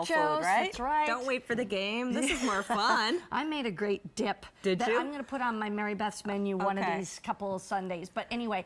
food, right? That's right. Don't wait for the game. This is more fun. I made a great dip. Did you? I'm going to put on my Mary Beth's menu one of these couple of Sundays. But anyway,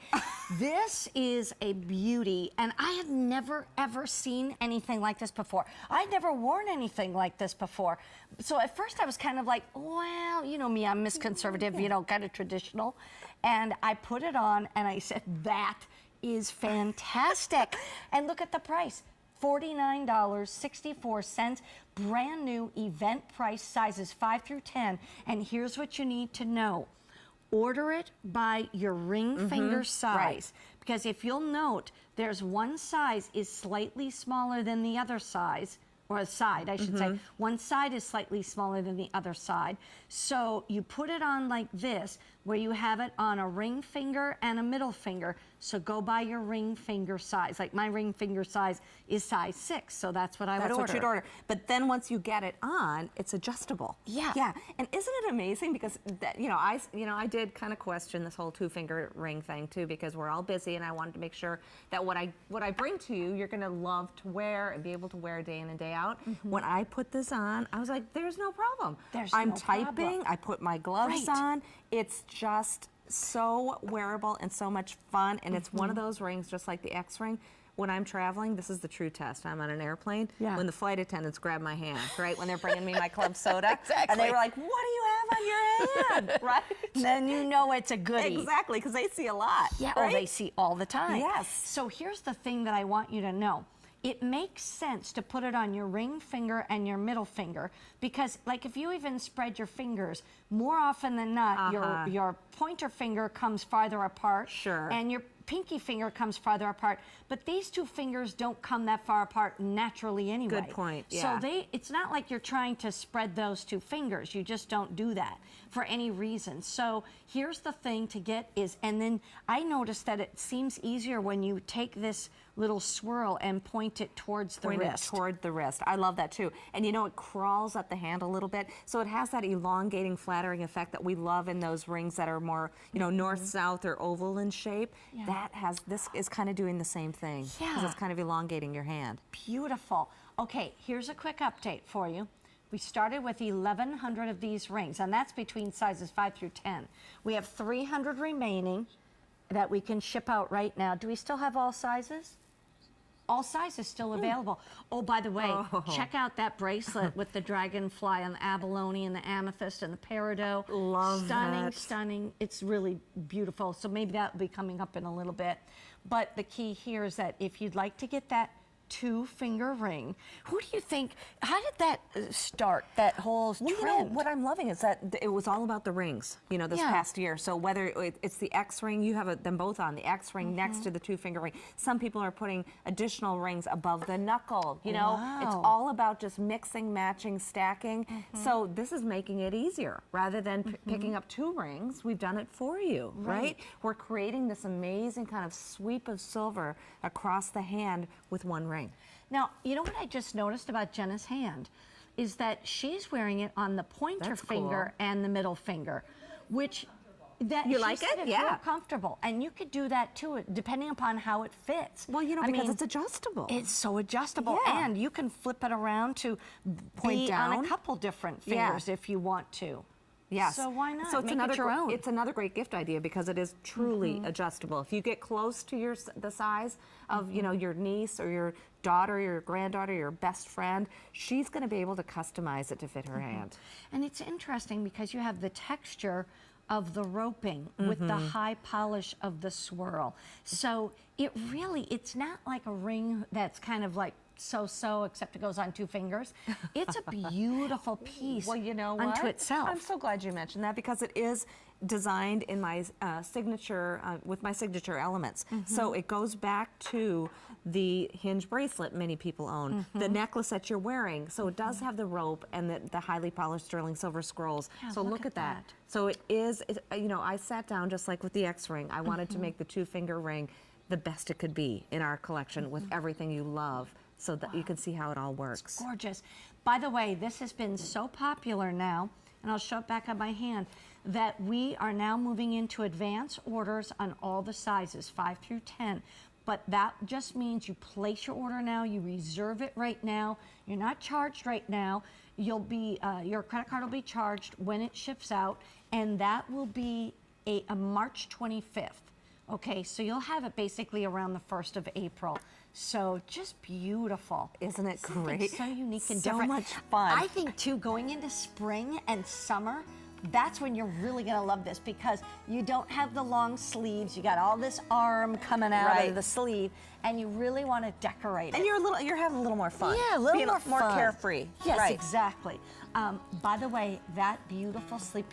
this is a beauty, and I have never, ever seen anything like this before. I'd never worn anything like this before. So at first I was kind of like, well, you know me, I'm Miss Conservative, you know, kind of traditional. And I put it on, and I said, that is fantastic. And look at the price. $49.64, brand new event price, sizes 5 through 10. And here's what you need to know. Order it by your ring finger size. Because if you'll note, there's one size is slightly smaller than the other size, or a side, I should say. One side is slightly smaller than the other side. So you put it on like this, where you have it on a ring finger and a middle finger. So go by your ring finger size. Like my ring finger size is size 6, so that's what I would order. That's what you'd order. But then once you get it on, it's adjustable. Yeah. Yeah. And isn't it amazing? Because that, I did kind of question this whole 2-finger ring thing too, because we're all busy, and I wanted to make sure that what I bring to you, you're going to love to wear and be able to wear day in and day out. When I put this on, I was like, there's no problem. I'm typing. I put my gloves on. It's just so wearable and so much fun, and it's one of those rings just like the X ring. When I'm traveling, this is the true test. I'm on an airplane. When the flight attendants grab my hand, right? When they're bringing me my club soda. And they were like, what do you have on your hand? Right? Then you know it's a goodie. Exactly, because they see a lot. Yeah, right? Oh, they see all the time. Yes. So here's the thing that I want you to know. It makes sense to put it on your ring finger and your middle finger, because like if you even spread your fingers, more often than not, your pointer finger comes farther apart. Sure. And your pinky finger comes farther apart, but these two fingers don't come that far apart naturally anyway. Good point, yeah. So it's not like you're trying to spread those two fingers. You just don't do that for any reason. So here's the thing to get is, and then I noticed that it seems easier when you take this little swirl and point it towards the wrist. Toward the wrist. I love that too. And you know, it crawls up the hand a little bit, so it has that elongating, flattering effect that we love in those rings that are more, you know, north, south, or oval in shape. Yeah. This is kind of doing the same thing. Yeah. Because it's kind of elongating your hand. Beautiful. Okay, here's a quick update for you. We started with 1,100 of these rings, and that's between sizes 5 through 10. We have 300 remaining that we can ship out right now. Do we still have all sizes? All sizes still available. Oh, by the way, check out that bracelet with the dragonfly and the abalone and the amethyst and the peridot. Love Stunning, that. stunning. It's really beautiful. So maybe that'll be coming up in a little bit. But the key here is that if you'd like to get that 2-finger ring. Who do you think, how did that start, that whole trend? You know, what I'm loving is that it was all about the rings, you know, this past year. So whether it's the X ring, you have them both on, the X ring next to the 2-finger ring. Some people are putting additional rings above the knuckle, you know. It's all about just mixing, matching, stacking. So this is making it easier. Rather than picking up 2 rings, we've done it for you, right? We're creating this amazing kind of sweep of silver across the hand with 1 ring. Now, you know what I just noticed about Jenna's hand is that she's wearing it on the pointer finger and the middle finger, which you like it? It's real comfortable, and you could do that too, depending upon how it fits. Well, you know, because it's adjustable. It's so adjustable, and you can flip it around to point down on a couple different fingers if you want to. Yes. So why not? So it's Make it your own. It's another great gift idea because it is truly adjustable. If you get close to the size of you know, your niece or your daughter, your granddaughter, your best friend, she's going to be able to customize it to fit her hand. And it's interesting because you have the texture of the roping with the high polish of the swirl. So it's not like a ring that's kind of like so-so, except it goes on 2 fingers. It's a beautiful piece. Well, you know what? Unto itself. I'm so glad you mentioned that because it is designed in my signature, with my signature elements. So it goes back to the hinge bracelet many people own, the necklace that you're wearing. So it does have the rope and the highly polished sterling silver scrolls. Yeah, so look at that. So it is, you know, I sat down just like with the X ring. I wanted to make the 2-finger ring the best it could be in our collection with everything you love, so that you can see how it all works. It's gorgeous. By the way, this has been so popular now, and I'll show it back on my hand, that we are now moving into advance orders on all the sizes, 5 through 10. but that just means you place your order now, you reserve it right now. You're not charged right now. You'll be, your credit card will be charged when it ships out, and that will be a March 25th. Okay, so you'll have it basically around the 1st of April. So just beautiful. Isn't it Something great? so unique and So different. much fun. I think too, going into spring and summer, that's when you're really gonna love this because you don't have the long sleeves. You got all this arm coming out Right. of the sleeve, and you really want to decorate it. And you're having a little more fun. Yeah, a little Being more more fun. carefree. Yes, right. exactly. By the way, that beautiful sleeping